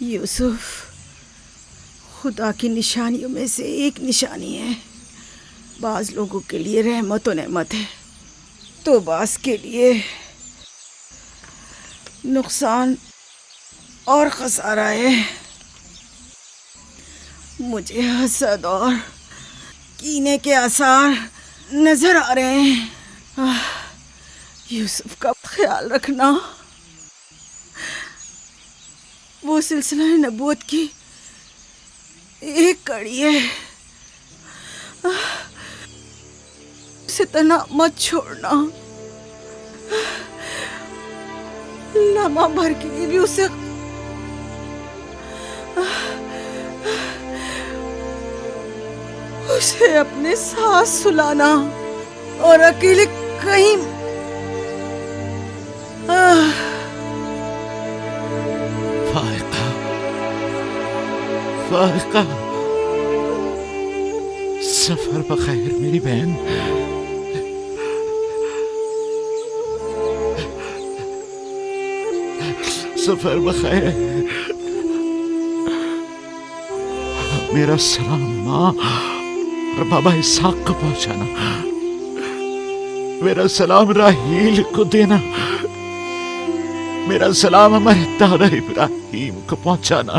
یوسف خدا کی نشانیوں میں سے ایک نشانی ہے. بعض لوگوں کے لیے رحمت و نعمت ہے تو بعض کے لیے نقصان اور خسارہ ہے. مجھے حسد اور کینے کے آثار نظر آ رہے ہیں. یوسف کا خیال رکھنا. وہ سلسلہ نبوت کی ایک کڑی ہے. اسے تنہا مت چھوڑنا. لمحہ بھر کے لیے بھی اسے اپنے ساتھ سلانا اور اکیلے کہیں فائقہ سفر بخیر میری بہن. سفر بخیر. میرا سلام ماں اور بابا اسحاق کو پہنچانا. میرا سلام راحیل کو دینا. میرا سلام ہمارے دادا ابراہیم کو پہنچانا.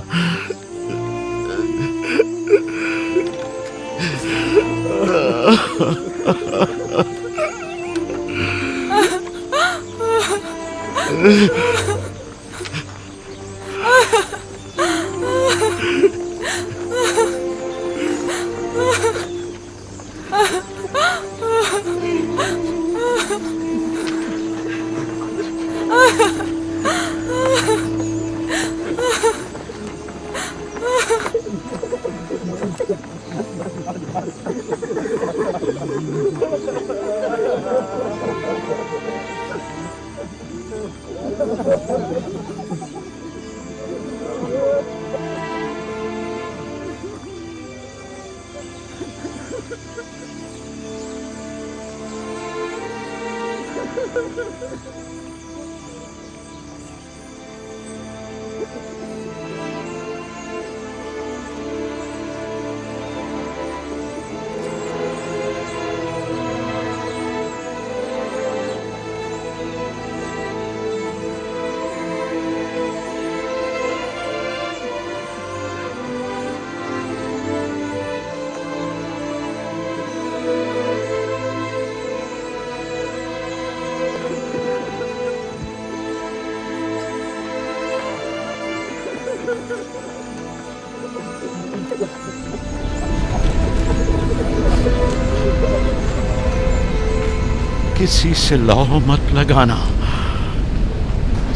کسی سے لو مت لگانا.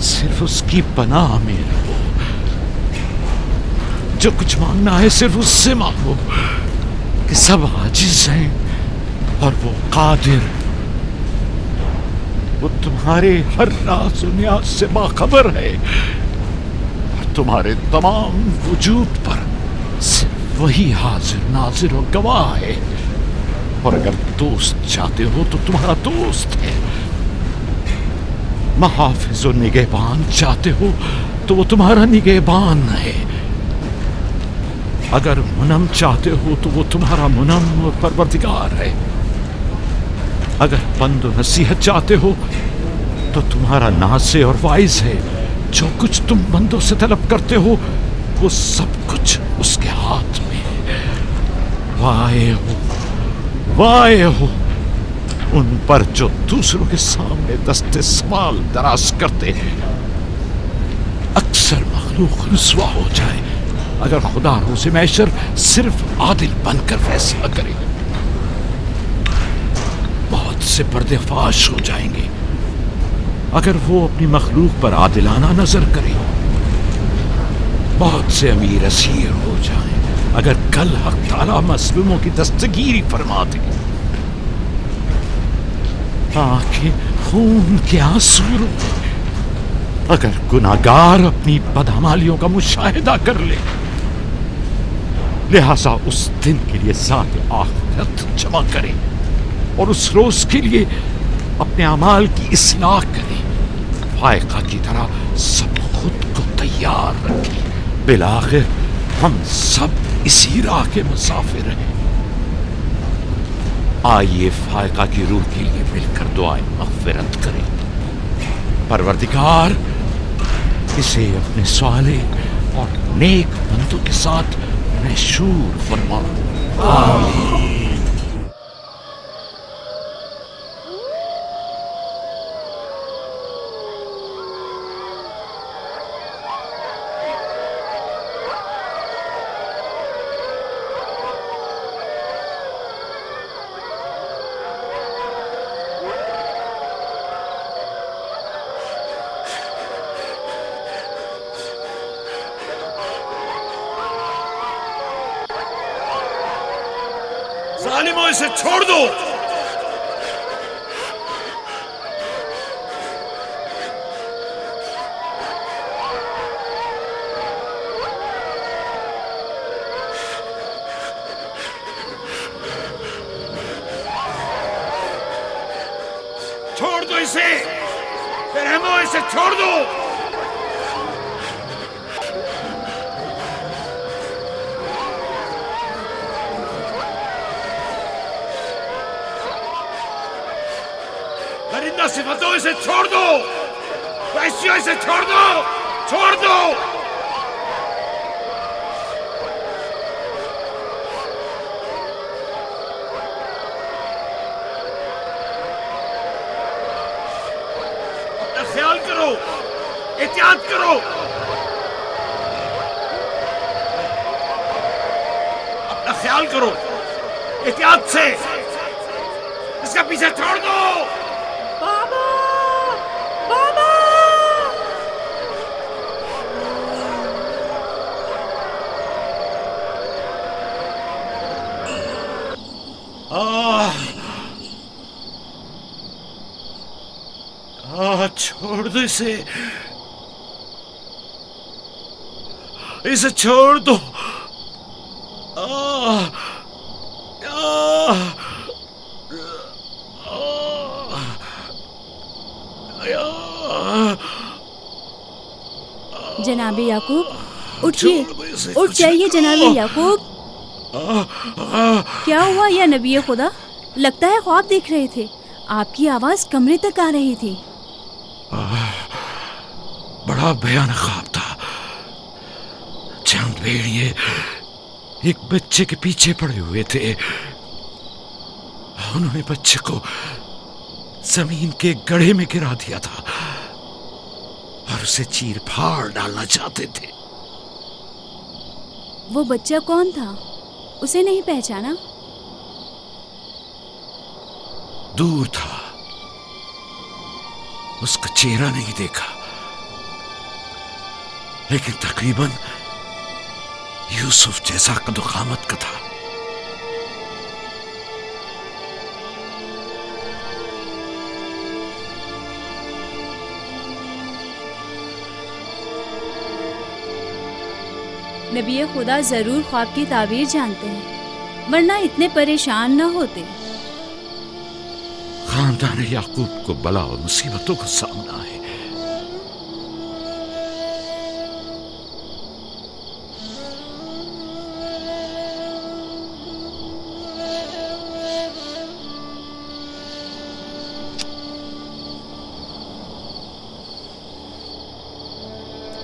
صرف اس کی پناہ میں رہو. جو کچھ مانگنا ہے صرف اس سے مانگو کہ سب عاجز ہیں اور وہ قادر. وہ تمہارے ہر راز و نیاز سے باخبر ہے اور تمہارے تمام وجود پر صرف وہی حاضر ناظر و گواہ ہے. اور اگر دوست چاہتے ہو تو تمہارا دوست ہے. محافظ و نگہبان چاہتے ہو تو وہ تمہارا نگہبان ہے. اگر منم چاہتے ہو تو وہ تمہارا منم اور پروردگار ہے. اگر پند و نصیحت چاہتے ہو تو تمہارا ناصح اور واعظ ہے. جو کچھ تم بندوں سے طلب کرتے ہو وہ سب کچھ اس کے ہاتھ میں ہے. وائے ہو ان پر جو دوسروں کے سامنے دست سوال دراز کرتے ہیں. اکثر مخلوق رسوا ہو جائے اگر خدا روز محشر صرف عادل بن کر فیصلہ کرے. بہت سے پردے فاش ہو جائیں گے اگر وہ اپنی مخلوق پر عادلانہ نظر کرے. بہت سے امیر اسیر ہو جائیں اگر کل حق تعالیٰ مظلوموں کی دستگیری فرما دے. آنکھیں خون کے آنسو روئے اگر گناہگار اپنی بدعمالیوں کا مشاہدہ کر لے. لہذا اس دن کے لیے ذات آخرت جمع کرے اور اس روز کے لیے اپنے اعمال کی اصلاح کرے. فائقہ کی طرح سب خود کو تیار رکھے بالآخر ہم سب اسی راہ کے مسافر ہیں. آئیے فائقہ کی روح کے لیے مل کر دعائیں مغفرت کریں. پروردگار اسے اپنے صالح اور نیک بندوں کے ساتھ محشور فرما. آمین. ظالموں اسے چھوڑ دو. چھوڑ دو اسے. رحمو اسے چھوڑ دو. درندہ صفتوں اسے چھوڑ دو. وحشیوں اسے چھوڑ دو. چھوڑ دو. اپنا خیال کرو. احتیاط کرو. اپنا خیال کرو. احتیاط سے. اس کا پیچھے چھوڑ دو. چھوڑ دو اسے. اسے چھوڑ دو. جناب یعقوب اٹھیے. اٹھ جائیے جناب یعقوب. کیا ہوا یا نبی خدا؟ لگتا ہے خواب دیکھ رہے تھے. آپ کی آواز کمرے تک آ رہی تھی. بڑا بھیانک خواب تھا. چند بھیڑیے ایک بچے کے پیچھے پڑے ہوئے تھے. انہوں نے بچے کو زمین کے گڑھے میں گرا دیا تھا اور اسے چیر پھاڑ ڈالنا چاہتے تھے. وہ بچہ کون تھا؟ اسے نہیں پہچانا؟ دور تھا. اس کا چہرہ نہیں دیکھا، لیکن تقریباً یوسف جیسا قد و قامت کا تھا. نبی خدا ضرور خواب کی تعبیر جانتے ہیں، ورنہ اتنے پریشان نہ ہوتے. خاندان یعقوب کو بلا اور مصیبتوں کا سامنا ہے.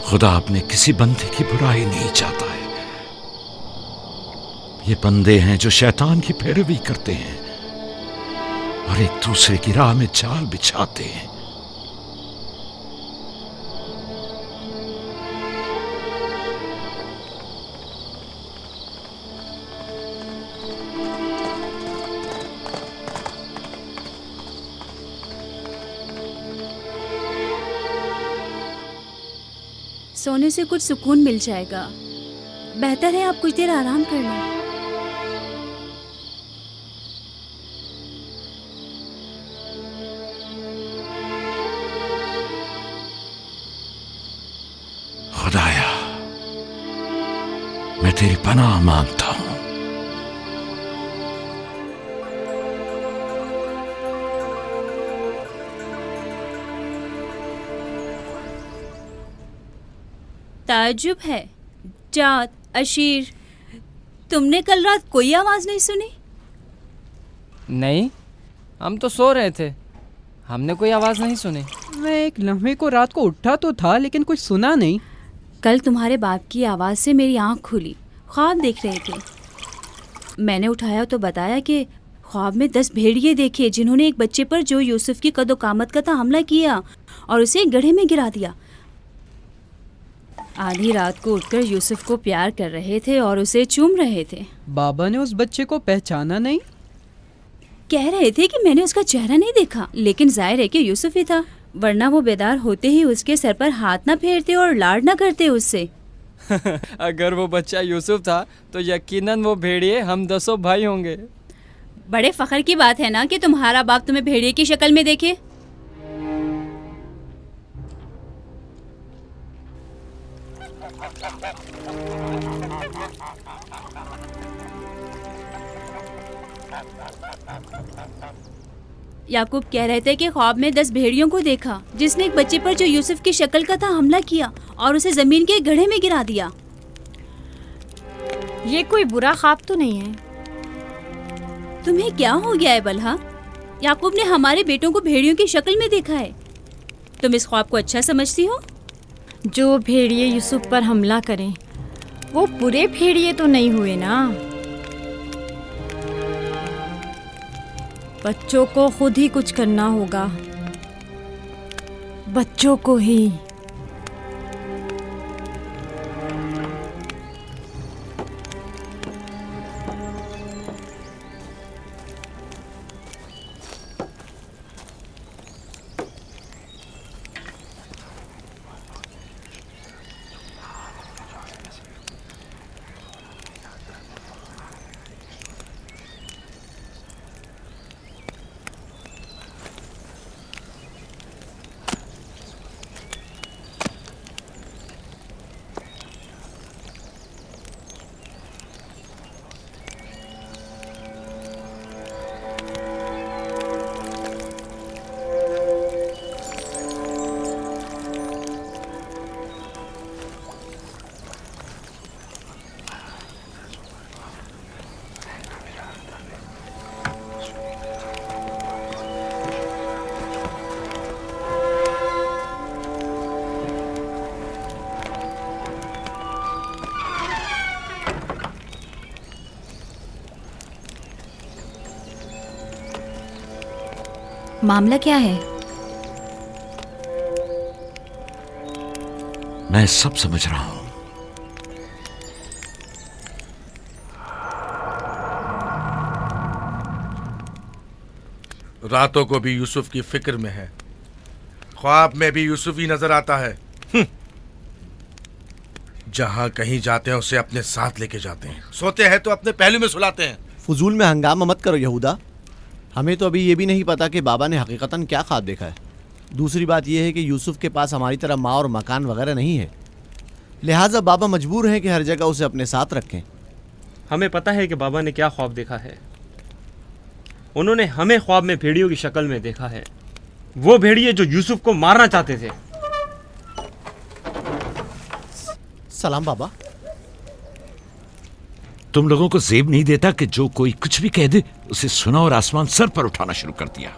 خدا اپنے کسی بندے کی برائی نہیں چاہتا ہے. یہ بندے ہیں جو شیطان کی پیروی کرتے ہیں اور ایک دوسرے کی راہ میں جال بچھاتے ہیں. سونے سے کچھ سکون مل جائے گا. بہتر ہے آپ کچھ دیر آرام کر لیں. خدایا، میں تیری پناہ مانگتا ہوں. تعجب ہے، सज्जाद, अशीर, तुमने कल रात कोई आवाज़ नहीं सुनी? नहीं, हम तो सो रहे थे, हमने कोई आवाज़ नहीं सुनी। मैं एक लम्हे को रात को उठा तो था लेकिन कुछ सुना नहीं। कल तुम्हारे बाप की आवाज़ से मेरी आँख खुली, ख्वाब देख रहे थे। मैंने उठाया तो बताया कि ख्वाब में 10 भेड़िए देखे जिन्होंने एक बच्चे पर जो यूसुफ की कदो कामत का था हमला किया और उसे एक गड्ढे में गिरा दिया। आधी रात को उठकर यूसुफ को प्यार कर रहे थे और उसे चूम रहे थे। बाबा ने उस बच्चे को पहचाना नहीं? कह रहे थे कि मैंने उसका चेहरा नहीं देखा, लेकिन जाहिर है कि यूसुफ ही था, वरना वो बेदार होते ही उसके सर पर हाथ ना फेरते और लाड ना करते उससे। अगर वो बच्चा यूसुफ था तो यकीनन वो भेड़िए हम 10 भाई होंगे। बड़े फख्र की बात है ना कि तुम्हारा बाप तुम्हें भेड़िए की शक्ल में देखे। याकूब कह रहे थे कि ख्वाब में 10 भेड़ियों को देखा जिसने एक बच्चे पर जो यूसुफ की शक्ल का था हमला किया और उसे जमीन के गड्ढे में गिरा दिया। ये कोई बुरा ख्वाब तो नहीं है? तुम्हें क्या हो गया है बलहा? याकूब ने हमारे बेटों को भेड़ियों की शक्ल में देखा है। तुम इस ख्वाब को अच्छा समझती हो? जो भेड़िए यूसुफ पर हमला करें वो पूरे भेड़िए तो नहीं हुए ना। बच्चों को खुद ही कुछ करना होगा, बच्चों को ही। मामला क्या है? मैं सब समझ रहा हूं। रातों को भी यूसुफ की फिक्र में है, ख्वाब में भी यूसुफ ही नजर आता है। जहां कहीं जाते हैं उसे अपने साथ लेके जाते हैं, सोते हैं तो अपने पहलू में सुलाते हैं। फजूल में हंगामा मत करो यहूदा, हमें तो अभी ये भी नहीं पता कि बाबा ने हकीकतन क्या ख्वाब देखा है। दूसरी बात यह है कि यूसुफ के पास हमारी तरह माँ और मकान वगैरह नहीं है, लिहाजा बाबा मजबूर हैं कि हर जगह उसे अपने साथ रखें। हमें पता है कि बाबा ने क्या ख्वाब देखा है। उन्होंने हमें ख्वाब में भेड़ियों की शक्ल में देखा है, वो भेड़िए जो यूसुफ को मारना चाहते थे। सलाम बाबा। तुम लोगों को जेब नहीं देता कि जो कोई कुछ भी कह दे उसे सुना और आसमान सर पर उठाना शुरू कर दिया।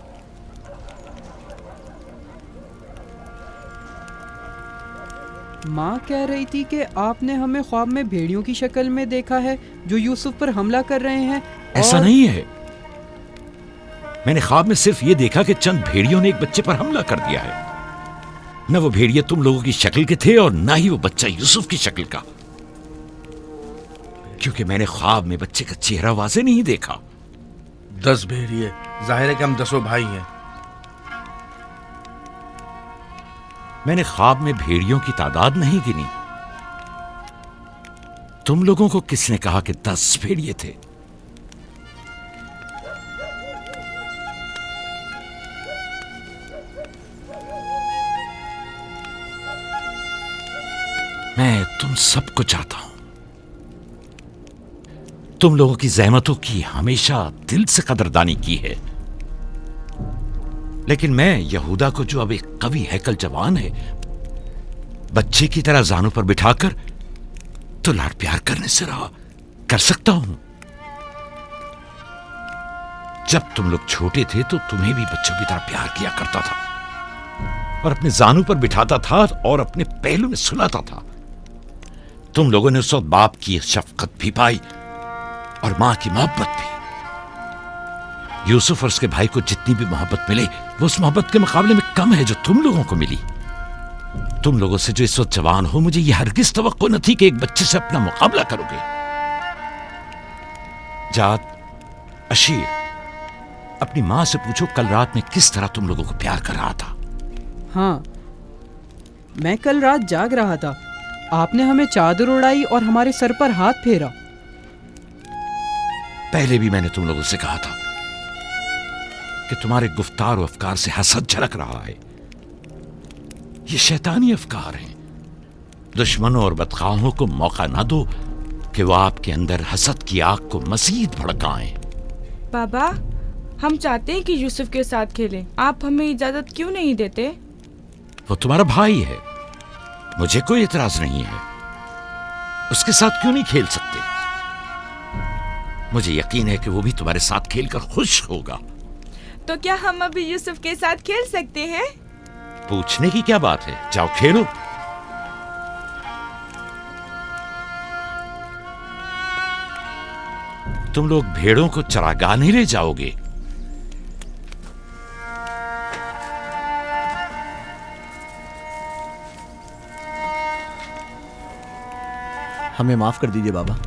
माँ कह रही थी कि आपने हमें ख्वाब में भेड़ियों की शक्ल में देखा है जो यूसुफ पर हमला कर रहे हैं। ऐसा नहीं है, मैंने ख्वाब में सिर्फ ये देखा कि चंद भेड़ियों ने एक बच्चे पर हमला कर दिया है। न वो भेड़िए तुम लोगों की शक्ल के थे और ना ही वो बच्चा यूसुफ की शक्ल का, क्योंकि मैंने ख्वाब में बच्चे का चेहरा वाज़े नहीं देखा। 10 भेड़िए, जाहिर है कि हम 10 भाई हैं। मैंने ख्वाब में भेड़ियों की तादाद नहीं गिनी। तुम लोगों को किसने कहा कि 10 भेड़िए थे? मैं तुम सबको चाहता हूं। तुम लोगों की ज़हमतों की हमेशा दिल से कदरदानी की है, लेकिन मैं यहूदा को, जो अब एक कवि हैकल जवान है, बच्चे की तरह जानों पर बिठाकर तो लाड प्यार करने से रहा कर सकता हूं। जब तुम लोग छोटे थे तो तुम्हें भी बच्चों की तरह प्यार किया करता था और अपने जानू पर बिठाता था और अपने पहलू में सुलाता था। तुम लोगों ने उस वक्त बाप की शफकत भी पाई और मां की मोहब्बत भी। यूसुफ और उसके भाई को जितनी भी मोहब्बत मिले वो उस मोहब्बत के मुकाबले में कम है जो तुम लोगों को मिली। तुम लोगों से जो इस वक्त जवान हो, मुझे यह हरगिज तवक्को न थी कि एक बच्चे से अपना मुकाबला करोगे। जात, अशीर, अपनी मां से पूछो कल रात में किस तरह तुम लोगों को प्यार कर रहा था। हाँ, मैं कल रात जाग रहा था। आपने हमें चादर उड़ाई और हमारे सर पर हाथ फेरा। पहले भी मैंने तुम लोगों से कहा था कि तुम्हारे गुफ्तार और अफकार से हसद झलक रहा है। ये शैतानी अफकार हैं। दुश्मनों और बदखाहों को मौका ना दो कि वो आपके अंदर हसद की आग को मजीद भड़काएं। बाबा, हम चाहते हैं कि यूसुफ के साथ खेलें। आप हमें इजाजत क्यों नहीं देते? वो तुम्हारा भाई है, मुझे कोई इतराज नहीं है। उसके साथ क्यों नहीं खेल सकते? मुझे यकीन है कि वो भी तुम्हारे साथ खेलकर खुश होगा। तो क्या हम अभी यूसुफ के साथ खेल सकते हैं? पूछने की क्या बात है, जाओ खेलो। तुम लोग भेड़ों को चरागाह नहीं ले जाओगे? हमें माफ कर दीजिए बाबा।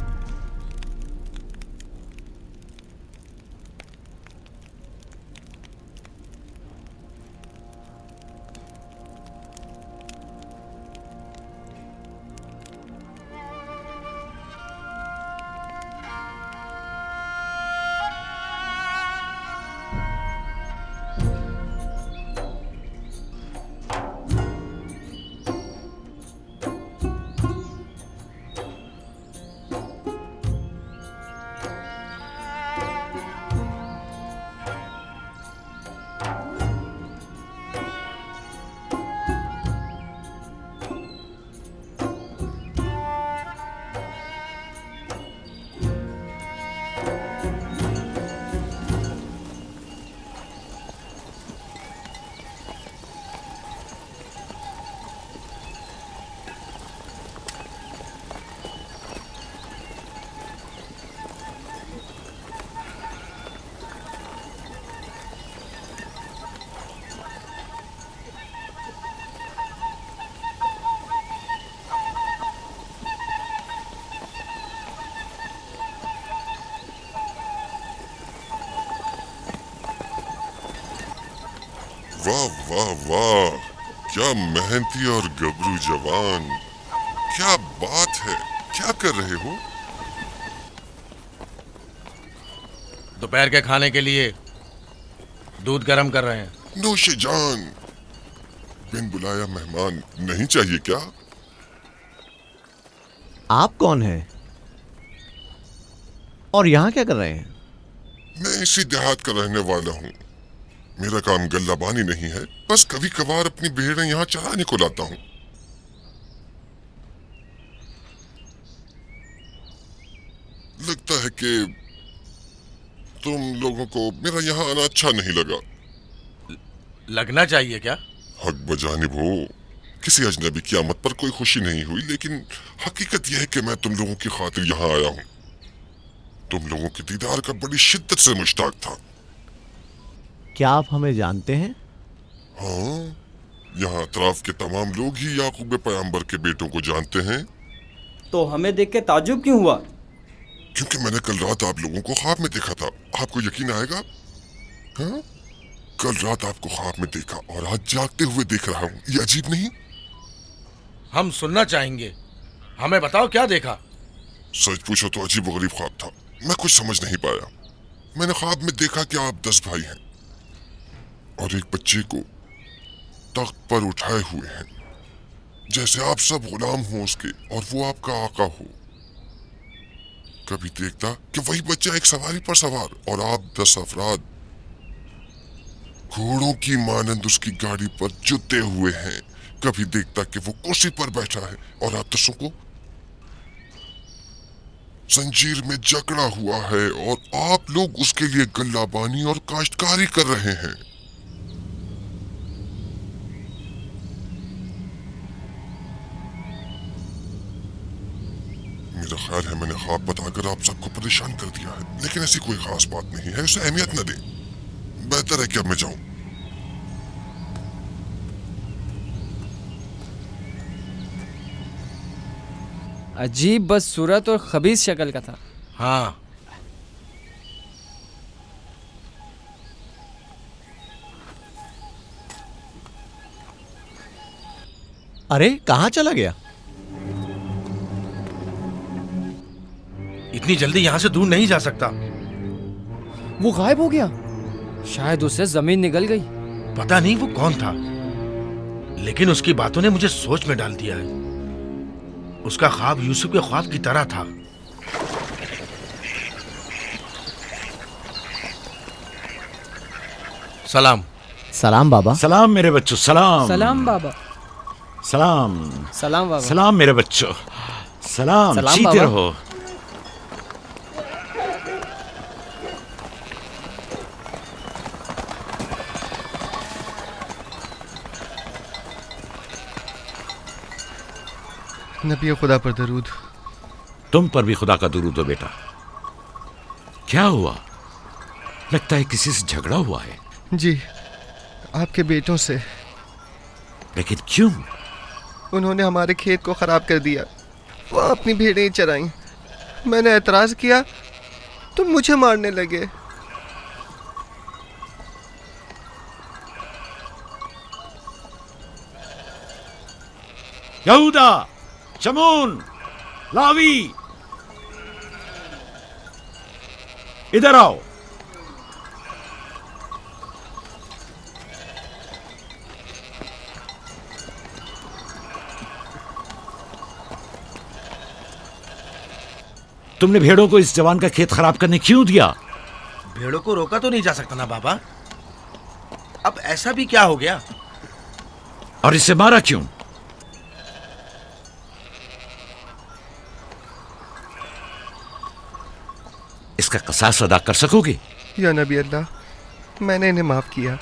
वाह वाह वाह, क्या मेहनती और गबरू जवान। क्या बात है, क्या कर रहे हो? दोपहर के खाने के लिए दूध गर्म कर रहे हैं। नौशे जान, बिन बुलाया मेहमान नहीं चाहिए क्या? आप कौन हैं? और यहाँ क्या कर रहे हैं? मैं इसी देहात का रहने वाला हूँ। मेरा काम गल्लाबानी नहीं है, बस कभी कभार अपनी भेड़ें यहाँ चराने को लाता हूँ। लगता है कि तुम लोगों को मेरा यहाँ आना अच्छा नहीं लगा। लगना चाहिए क्या? हक बजानिब हो, किसी अजनबी की आमद पर कोई खुशी नहीं हुई, लेकिन हकीकत यह है कि मैं तुम लोगों की खातिर यहाँ आया हूँ। तुम लोगों के दीदार का बड़ी शिद्दत से मुश्ताक था। क्या आप हमें जानते हैं? हाँ, यहाँ अतराफ के तमाम लोग ही याकूब पैगंबर के बेटों को जानते हैं। तो हमें देख के ताजुब क्यों हुआ? क्योंकि मैंने कल रात आप लोगों को ख्वाब में देखा था। आपको यकीन आएगा? हाँ, कल रात आपको ख्वाब में देखा और आज जागते हुए देख रहा हूँ। ये अजीब नहीं? हम सुनना चाहेंगे, हमें बताओ क्या देखा। सच पूछो तो अजीब गरीब ख्वाब था, मैं कुछ समझ नहीं पाया। मैंने ख्वाब में देखा कि आप 10 भाई हैं और एक बच्चे को तख्त पर उठाए हुए हैं, जैसे आप सब गुलाम हो उसके और वो आपका आका हो। कभी देखता कि वही बच्चा एक सवारी पर सवार और आप 10 अफराद घोड़ों की मानंद उसकी गाड़ी पर जुते हुए हैं। कभी देखता कि वो कुर्सी पर बैठा है और आप 10 को जंजीर में जकड़ा हुआ है और आप लोग उसके लिए गल्लाबानी और काश्तकारी कर रहे हैं। मेरा ख्याल है मैंने ख्वाब बताकर आप सबको परेशान कर दिया है, लेकिन ऐसी कोई खास बात नहीं है, उसे अहमियत न दें। बेहतर है कि अब मैं जाऊं। अजीब बदसूरत और खबीस शक्ल का था। हाँ, अरे कहाँ चला गया? इतनी जल्दी यहाँ से दूर नहीं जा सकता। वो गायब हो गया। शायद उससे जमीन निगल गई। पता नहीं वो कौन था, लेकिन उसकी बातों ने मुझे सोच में डाल दिया है। उसका ख्वाब यूसुफ के ख्वाब की तरह था। सलाम। सलाम बाबा। सलाम मेरे बच्चों, सलाम। सलाम बाबा। सलाम। सलाम बाबा। सलाम मेरे बच्चों, सलाम। सलाम जीते बाबा। रहो। नबी खुदा पर दरूद। तुम पर भी खुदा का दुरूद हो बेटा। क्या हुआ? लगता है किसी से झगड़ा हुआ है। जी, आपके बेटों से। लेकिन क्यों? उन्होंने हमारे खेत को खराब कर दिया। वो अपनी भेड़ें चराईं। मैंने एतराज किया तो मुझे मारने लगे। यहूदा, शमून, लावी, इधर आओ। तुमने भेड़ों को इस जवान का खेत खराब करने क्यों दिया? भेड़ों को रोका तो नहीं जा सकता ना बाबा। अब ऐसा भी क्या हो गया? और इसे मारा क्यों? इसका कसास अदा कर सकोगे? या नबी अल्लाह, मैंने इन्हें माफ़ किया,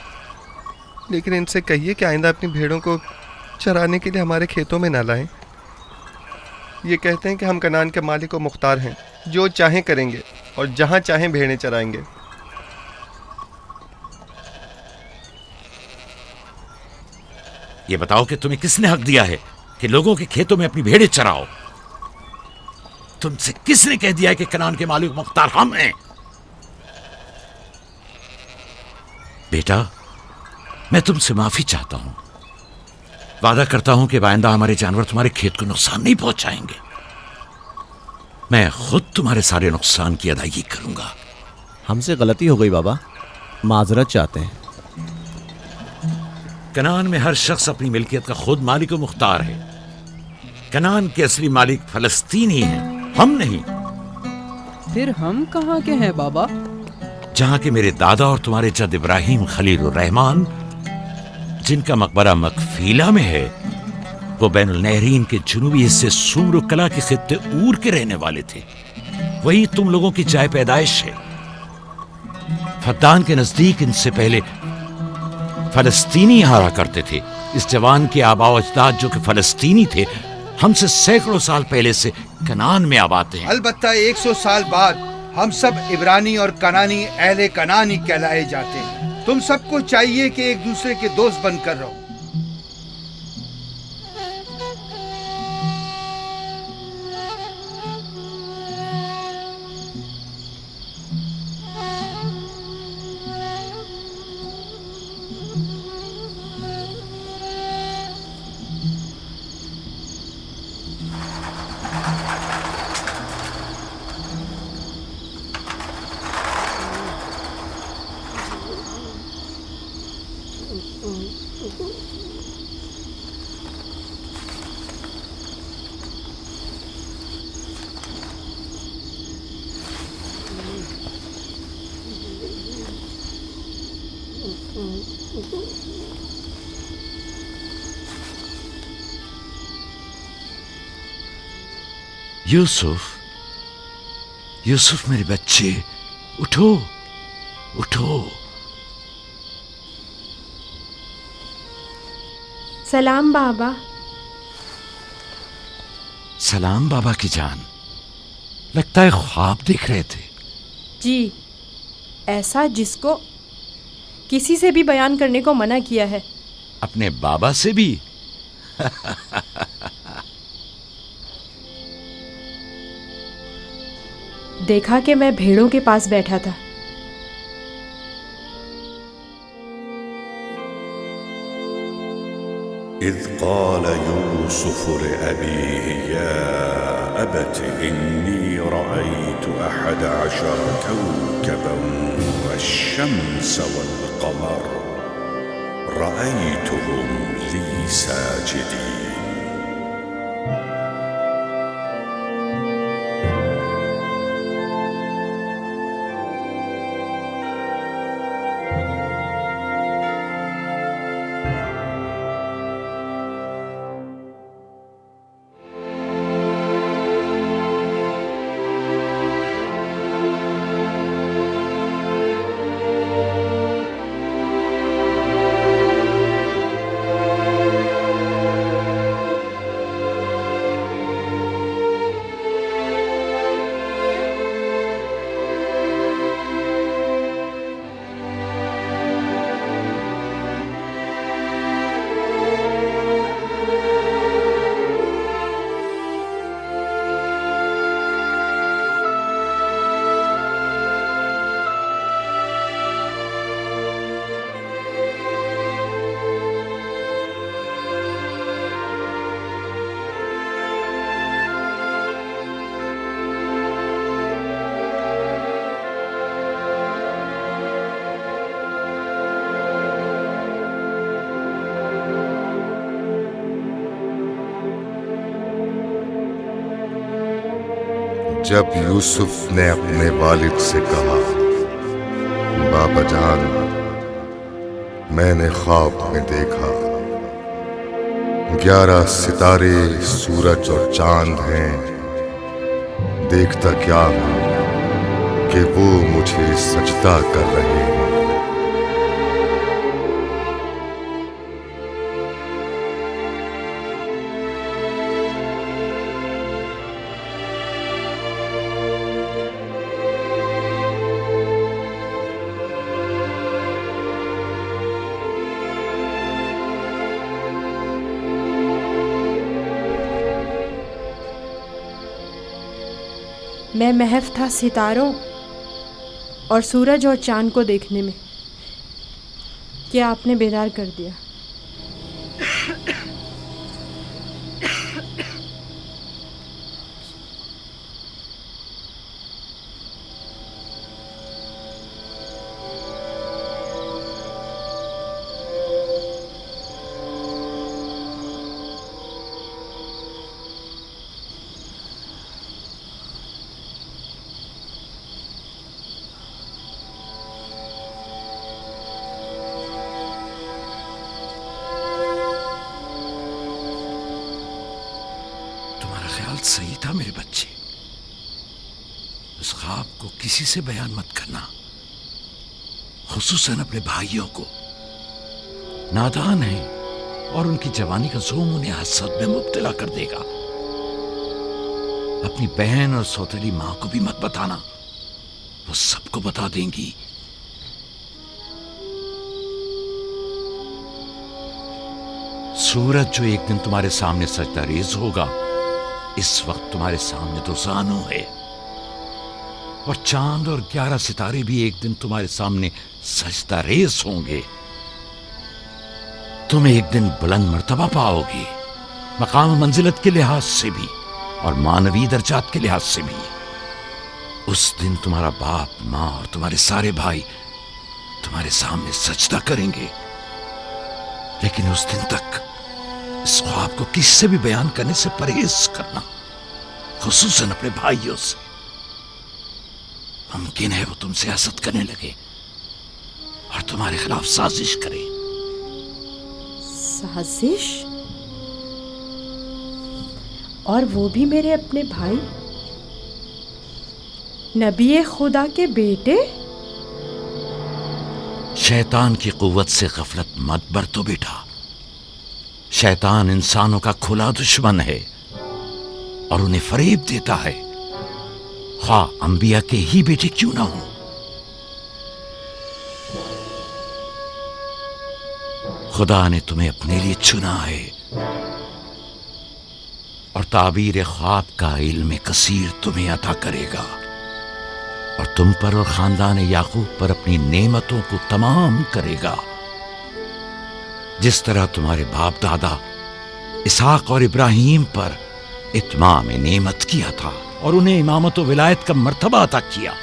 लेकिन इनसे कहिए कि आइंदा अपनी भेड़ों को चराने के लिए हमारे खेतों में ना लाएं। ये कहते हैं कि हम कनान के मालिक और मुख्तार हैं, जो चाहें करेंगे और जहाँ चाहें भेड़ें चराएंगे। ये बताओ कि तुम्हें किसने हक दिया है कि लोगों के खेतों में अपनी भेड़ें चराओ? तुमसे किसने कह दिया है कि कनान के मालिक मुख्तार हम हैं? बेटा, मैं तुमसे माफी चाहता हूं। वादा करता हूं कि आइंदा हमारे जानवर तुम्हारे खेत को नुकसान नहीं पहुंचाएंगे। मैं खुद तुम्हारे सारे नुकसान की अदायगी करूंगा। हमसे गलती हो गई बाबा, माजरत चाहते हैं। कनान में हर शख्स अपनी मिल्कियत का खुद मालिक और मुख्तार है। कनान के असली मालिक फलस्तीनी हैं, हम नहीं। फिर हम कहाँ के हैं बाबा? जहां के मेरे दादा और तुम्हारे जद इब्राहिम खलीलुर रहमान, जिनका मकबरा मकफीला में है, वो बैनुल नहरीन के जुनूबी हिस्से सूर कला के खित्ते ऊर के रहने वाले थे। वही तुम लोगों की जाए पैदाइश है। फद्दान के नजदीक इनसे पहले फलस्तीनी यहाँ रहा करते थे। इस जवान के आबा अजदाद जो कि फलस्तीनी थे, हमसे सैकड़ों साल पहले से कनान में आबाद हैं। अलबत्ता 100 साल बाद हम सब इब्रानी और कनानी अहले कनानी कहलाए जाते हैं। तुम सबको चाहिए कि एक दूसरे के दोस्त बनकर रहो। यूसुफ, यूसुफ मेरे बच्चे, उठो उठो। सलाम बाबा। सलाम बाबा की जान। लगता है ख्वाब देख रहे थे। जी, ऐसा जिसको किसी से भी बयान करने को मना किया है। अपने बाबा से भी? देखा कि मैं भेड़ों के पास बैठा था। إذ قال يوسف لأبيه يا أبت إني رأيت 11 كوكبا والشمس والقمر رأيتهم لي ساجدين. जब यूसुफ ने अपने वालिद से कहा, बाबा जान, मैंने ख्वाब में देखा 11 सितारे, सूरज और चांद हैं। देखता क्या हूं कि वो मुझे सजदा कर रहे हैं। मैं महफ था सितारों और सूरज और चांद को देखने में कि आपने बेदार कर दिया। सही था मेरे बच्चे। उस ख्वाब को किसी से बयान मत करना, खुसूसन अपने भाइयों को। नादान है और उनकी जवानी का जोम उन्हें हसद में मुब्तला कर देगा। अपनी बहन और सौतेली मां को भी मत बताना, वो सबको बता देंगी। सूरज जो एक दिन तुम्हारे सामने सजदा रेज होगा, इस वक्त तुम्हारे सामने तो जानू है, और चांद और 11 सितारे भी एक दिन तुम्हारे सामने सजदा रेज होंगे। तुम एक दिन बुलंद मर्तबा पाओगे, मकाम मंजिलत के लिहाज से भी और मानवी दर्जात के लिहाज से भी। उस दिन तुम्हारा बाप, माँ और तुम्हारे सारे भाई तुम्हारे सामने सजदा करेंगे। लेकिन उस दिन तक इस ख्वाब को किसी से भी बयान करने से परहेज करना, खुसूसन अपने भाइयों से। मुमकिन है वो तुमसे हसद करने लगे और तुम्हारे खिलाफ साजिश करे। साजिश? और वो भी मेरे अपने भाई? नबी खुदा के बेटे? शैतान की कुव्वत से गफलत मत बरतो बेटा। शैतान इंसानों का खुला दुश्मन है और उन्हें फरेब देता है, खा अंबिया के ही बेटे क्यों ना हो। खुदा ने तुम्हें अपने लिए चुना है और ताबीर ख्वाब का इल्म कसीर तुम्हें अता करेगा और तुम पर और खानदान याकूब पर अपनी नेमतों को तमाम करेगा, जिस तरह तुम्हारे बाप दादा इसहाक और इब्राहीम पर इत्माम नेमत किया था और उन्हें इमामत व विलायत का मर्तबा अता किया।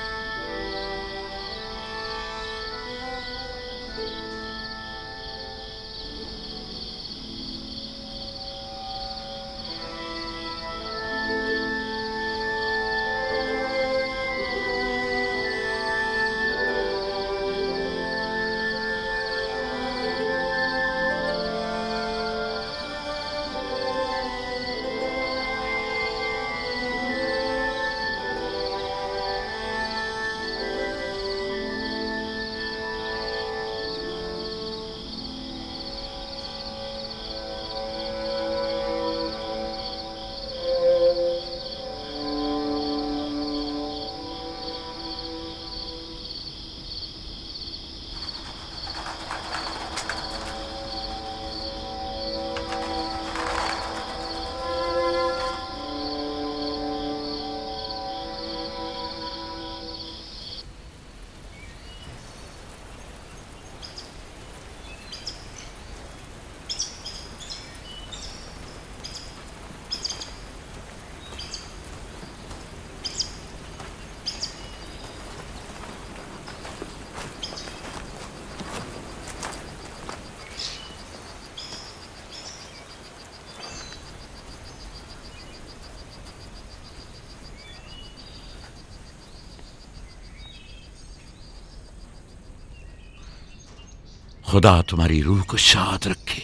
खुदा तुम्हारी रूह को शाद रखे।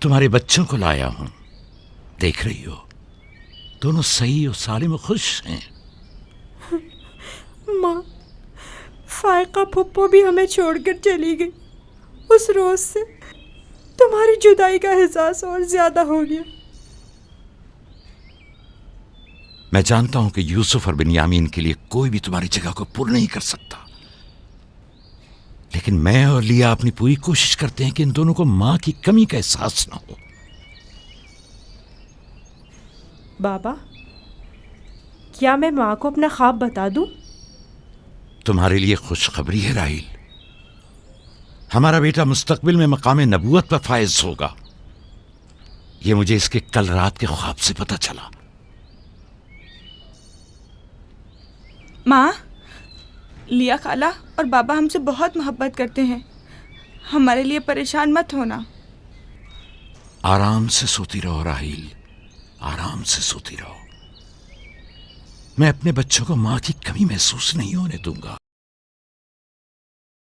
तुम्हारे बच्चों को लाया हूं, देख रही हो दोनों सही और सालिम और खुश हैं। माँ, फायका फुप्पो भी हमें छोड़कर चली गई। उस रोज से तुम्हारी जुदाई का एहसास और ज्यादा हो गया। मैं जानता हूं कि यूसुफ और बिन्यामीन के लिए कोई भी तुम्हारी जगह को पूर्ण नहीं कर सकता, लेकिन मैं और लिया अपनी पूरी कोशिश करते हैं कि इन दोनों को मां की कमी का एहसास ना हो। बाबा, क्या मैं माँ को अपना ख्वाब बता दूं? तुम्हारे लिए खुशखबरी है राहिल, हमारा बेटा मुस्तकबिल में मकाम नबूवत पर फायज होगा। यह मुझे इसके कल रात के ख्वाब से पता चला। माँ, लिया खाला और बाबा हमसे बहुत मोहब्बत करते हैं, हमारे लिए परेशान मत होना। आराम से सोती रहो राहिल, आराम से सोती रहो। मैं अपने बच्चों को मां की कमी महसूस नहीं होने दूंगा।